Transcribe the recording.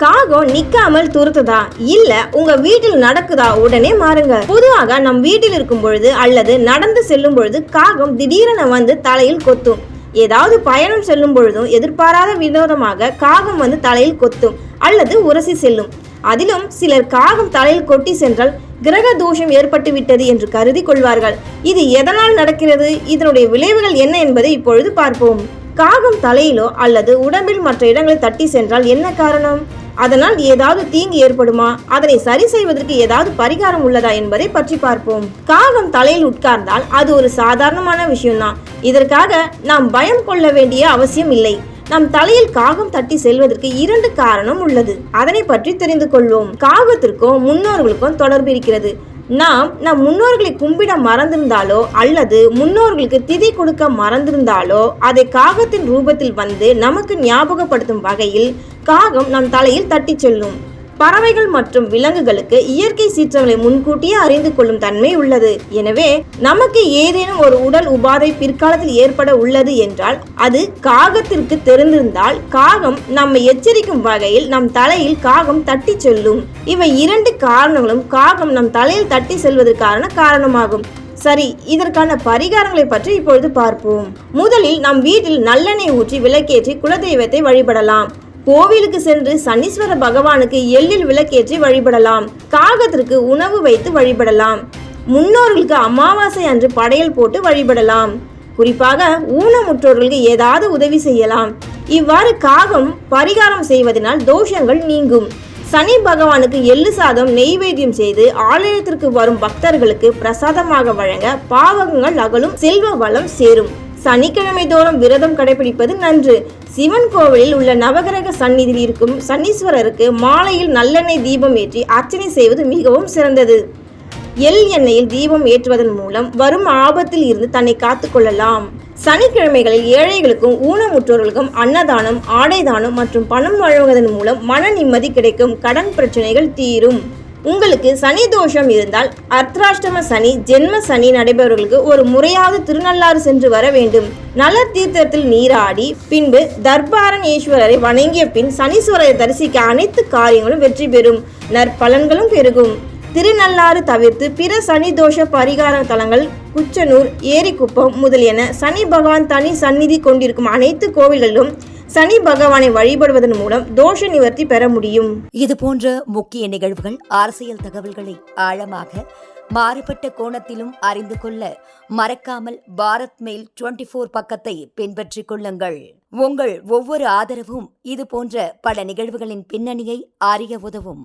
காகம் நிக்காமல் துரத்துதா இல்ல உங்க வீட்டில் நடக்குதா உடனே மாறுங்க. பொதுவாக நம் வீட்டில் இருக்கும் பொழுது அல்லது நடந்து செல்லும் பொழுது காகம் திடீரென வந்து தலையில் கொத்தும். ஏதாவது பயணம் செல்லும் பொழுதும் எதிர்பாராத வினோதமாக காகம் வந்து தலையில் கொத்தும் அல்லது உரசி செல்லும். அதிலும் சிலர் காகம் தலையில் கொட்டி சென்றால் கிரக தோஷம் ஏற்பட்டு விட்டது என்று கருதி கொள்வார்கள். இது எதனால் நடக்கிறது, இதனுடைய விளைவுகள் என்ன என்பதை இப்பொழுது பார்ப்போம். காகம் தலையிலோ அல்லது உடம்பில் மற்ற இடங்களை தட்டி சென்றால் என்ன காரணம், அதனால் ஏதாவது தீங்கு ஏற்படுமா, அதனை சரி செய்வதற்கு ஏதாவது பரிகாரம் உள்ளதா என்பதை பற்றி பார்ப்போம். காகம் தலையில் உட்கார்ந்தால் அது ஒரு சாதாரணமான விஷயம்தான். இதற்காக நாம் பயம் கொள்ள வேண்டிய அவசியம் இல்லை. நம் தலையில் காகம் தட்டி செல்வதற்கு 2 காரணம் உள்ளது. அதனை பற்றி தெரிந்து கொள்வோம். காகத்திற்கும் முன்னோர்களுக்கும் தொடர்பு இருக்கிறது. நாம் நம் முன்னோர்களை கும்பிட மறந்திருந்தாலோ அல்லது முன்னோர்களுக்கு திதி கொடுக்க மறந்திருந்தாலோ அதை காகத்தின் ரூபத்தில் வந்து நமக்கு ஞாபகப்படுத்தும் வகையில் காகம் நம் தலையில் தட்டி செல்லும். பறவைகள் மற்றும் விலங்குகளுக்கு இயற்கை சீற்றங்களை முன்கூட்டியே அறிந்து கொள்ளும் தன்மை உள்ளது. எனவே நமக்கு ஏதேனும் ஒரு உடல் உபாதை பிற்காலத்தில் ஏற்பட உள்ளது என்றால் அது காகத்திற்கு தெரிந்திருந்தால் காகம் நம்மை எச்சரிக்கும் வகையில் நம் தலையில் காகம் தட்டி செல்லும். இவை 2 காரணங்களும் காகம் நம் தலையில் தட்டி செல்வதற்கான காரணமாகும். சரி, இதற்கான பரிகாரங்களை பற்றி இப்பொழுது பார்ப்போம். முதலில் நம் வீட்டில் நல்லெண்ணெய் ஊற்றி விளக்கேற்றி குலதெய்வத்தை வழிபடலாம். கோவிலுக்கு சென்று சனீஸ்வர பகவானுக்கு எள்ளில் விளக்கேற்றி வழிபடலாம். காகத்திற்கு உணவு வைத்து வழிபடலாம். முன்னோர்களுக்கு அமாவாசை அன்று படையல் போட்டு வழிபடலாம். குறிப்பாக ஊனமுற்றோர்களுக்கு ஏதாவது உதவி செய்யலாம். இவ்வாறு காகம் பரிகாரம் செய்வதனால் தோஷங்கள் நீங்கும். சனி பகவானுக்கு எள்ளு சாதம் நெய்வேத்தியம் செய்து ஆலயத்திற்கு வரும் பக்தர்களுக்கு பிரசாதமாக வழங்க பாவகங்கள் அகலும், செல்வ வளம் சேரும். சனிக்கிழமை தோறும் விரதம் கடைபிடிப்பது நன்று. சிவன் கோவிலில் உள்ள நவகிரக சந்நிதியில் இருக்கும் சனீஸ்வரருக்கு மாலையில் நல்லெண்ணெய் தீபம் ஏற்றி அர்ச்சனை செய்வது மிகவும் சிறந்தது. எள் எண்ணெயில் தீபம் ஏற்றுவதன் மூலம் வரும் ஆபத்தில் இருந்து தன்னை காத்து கொள்ளலாம். சனிக்கிழமைகளில் ஏழைகளுக்கும் ஊனமுற்றோர்களுக்கும் அன்னதானம், ஆடைதானம் மற்றும் பணம் வழங்குவதன் மூலம் மன நிம்மதி கிடைக்கும். கடன் பிரச்சனைகள் தீரும். உங்களுக்கு சனி தோஷம் இருந்தால் அர்த்தாஷ்டம சனி, ஜென்ம சனி நடைபெறுவர்களுக்கு ஒரு முறையாவது திருநள்ளாறு சென்று வர வேண்டும். நல தீர்த்தத்தில் நீராடி பின்பு தர்பாரண்யேஸ்வரரை வணங்கிய பின் சனீஸ்வரரை தரிசிக்க அனைத்து காரியங்களும் வெற்றி பெறும், நற்பலன்களும் பெருகும். திருநள்ளாறு தவிர்த்து பிற சனி தோஷ பரிகார தலங்கள் குச்சனூர், ஏரிக்குப்பம் முதலியன சனி பகவான் தனி சந்நிதி கொண்டிருக்கும் அனைத்து கோவில்களிலும் சனி பகவானை வழிபடுவதன் மூலம் தோஷ நிவர்த்தி பெற முடியும். இது போன்ற முக்கிய நிகழ்வுகள், அரசியல் தகவல்களை ஆழமாக மாறுபட்ட கோணத்திலும் அறிந்து கொள்ள மறக்காமல் பாரத் மெயில் 24 பக்கத்தை பின்பற்றிக் கொள்ளுங்கள். உங்கள் ஒவ்வொரு ஆதரவும் இது போன்ற பல நிகழ்வுகளின் பின்னணியை அறிய உதவும்.